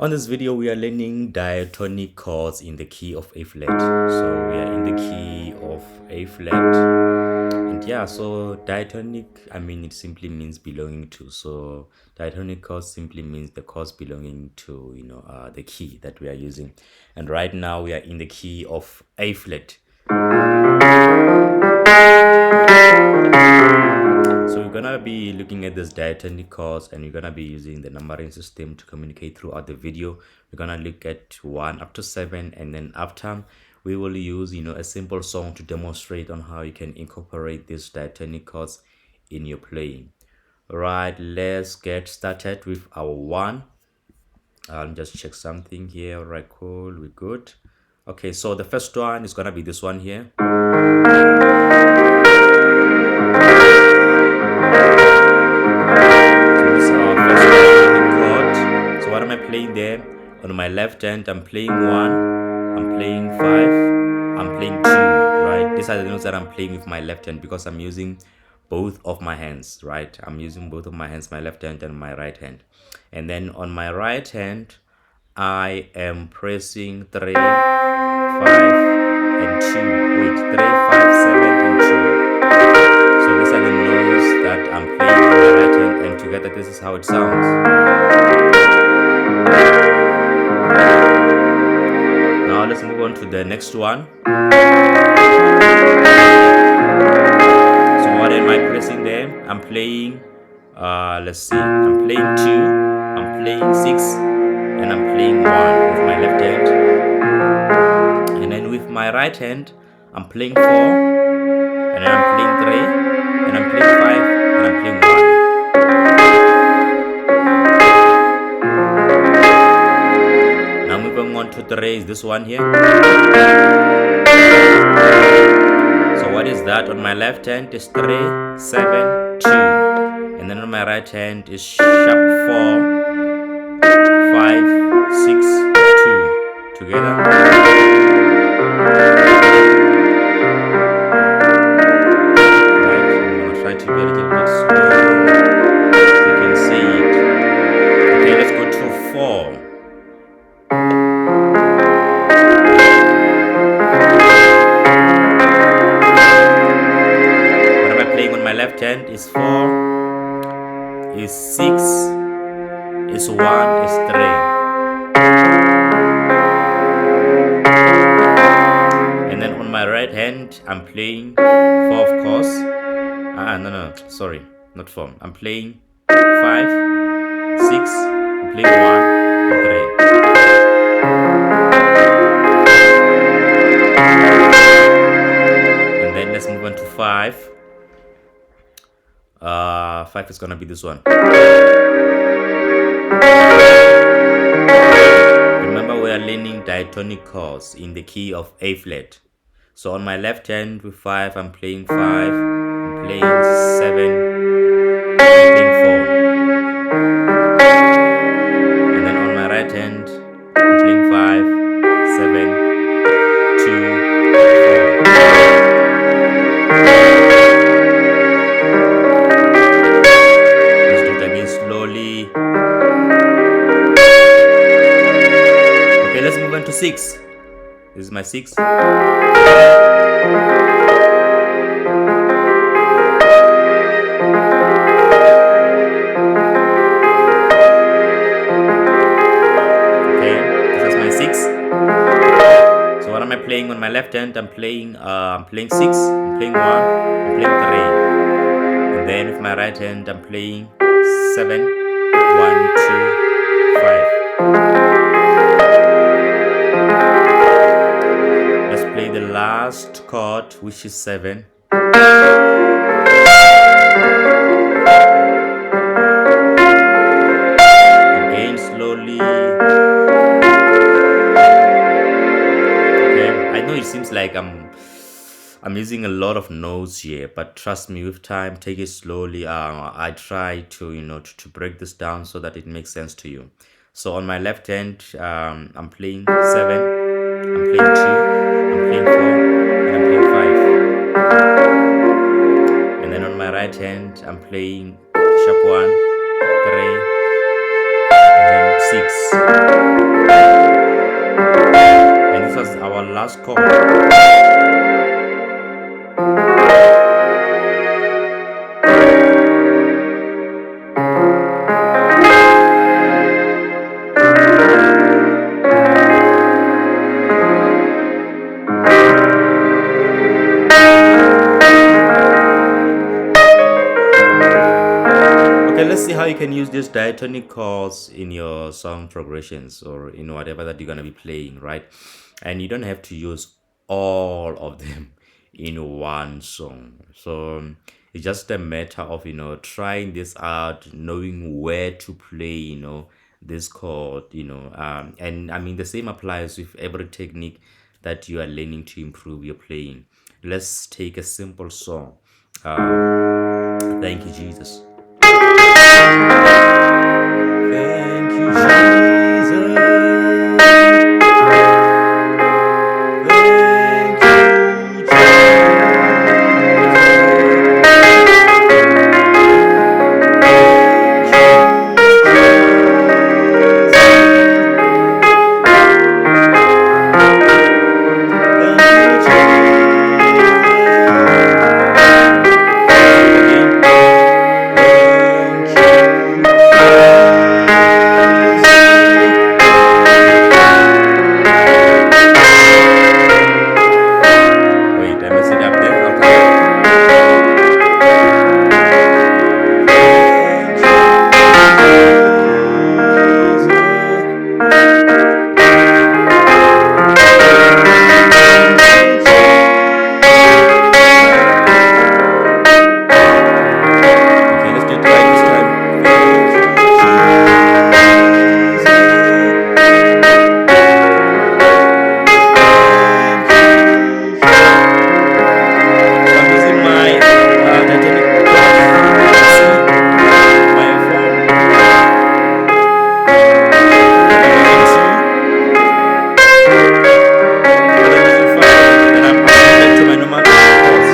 On this video, we are learning diatonic chords in the key of A flat. So we are in the key of A flat, and yeah, so diatonic, it simply means belonging to. So diatonic chords simply means the chords belonging to the key that we are using. And right now we are in the key of A flat. So we're gonna be looking at this diatonic chords, and we're gonna be using the numbering system to communicate throughout the video. We're gonna look at 1 up to 7, and then after we will use a simple song to demonstrate on how you can incorporate these diatonic chords in your playing. All right, let's get started with our 1. I'll just check something here. All right, cool, we're good. Okay, so the first one is gonna be this one here. Playing there. On my left hand, I'm playing 1, I'm playing 5, I'm playing 2, right? These are the notes that I'm playing with my left hand because I'm using both of my hands, right? I'm using both of my hands, my left hand and my right hand. And then on my right hand, I am pressing 3, 5, and 2. Wait, 3, 5, 7, and 2. So these are the notes that I'm playing on my right hand, and together this is how it sounds. Now let's move on to the next one. So what am I pressing there? I'm playing, let's see, I'm playing 2, I'm playing 6, and I'm playing 1 with my left hand. And then with my right hand, I'm playing 4, and then I'm playing 3, and I'm playing 5, and I'm playing 1. Now moving on to 3 is this one here. So what is that? On my left hand is 3, 7, 2. And then on my right hand is sharp 4, 5, 6, 2. Together. Right, I'm gonna try to be a little bit slow so you can see it. Okay, let's go to 4. Left hand is 4, is 6, is 1, is 3. And then on my right hand, I'm playing 4, of course. No, sorry, not 4. I'm playing 5, 6, I'm playing 1, and 3. And then let's move on to 5. 5 is gonna be this one. Remember, we are learning diatonic chords in the key of A flat. So on my left hand with 5, I'm playing 5, I'm playing 7, I'm playing 4. And then on my right hand, I'm playing 5, 7, 2, 4. Slowly. Okay, let's move on to 6. This is my 6. Okay, this is my 6. So what am I playing on my left hand? I'm playing 6, I'm playing 1, I'm playing 3. And then with my right hand, I'm playing 7, 1, 2, 5. Let's play the last chord, which is 7. Again, slowly. Okay, I know it seems like I'm using a lot of notes here, but trust me, with time, take it slowly. I try to to break this down so that it makes sense to you. So on my left hand, I'm playing 7, I'm playing 2, I'm playing 4, and I'm playing 5. And then on my right hand, I'm playing sharp 1, 3, and then 6. And this was our last chord. Okay, let's see how you can use these diatonic chords in your song progressions or in whatever that you're going to be playing, right? And you don't have to use all of them in one song. So it's just a matter of, trying this out, knowing where to play, this chord, and I mean, the same applies with every technique that you are learning to improve your playing. Let's take a simple song. Thank you, Jesus. Thank you, Jesus. Thank you, Wait, I messed it up there. I'll come back. Okay, let's do it right this time. So I'm using my diatonic chords. My F4. Then I'm back to my normal chords.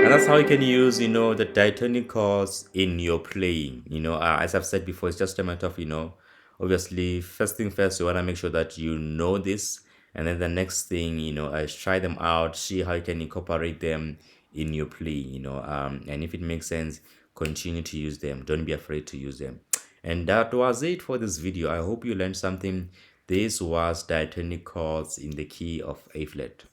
And that's how you can use, the diatonic chords in your playing. As I've said before, it's just a matter of, obviously, first thing first, you want to make sure that you know this. And then the next thing, is try them out, see how you can incorporate them in your playing, and if it makes sense, continue to use them. Don't be afraid to use them. And that was it for this video. I hope you learned something. This was diatonic chords in the key of A flat.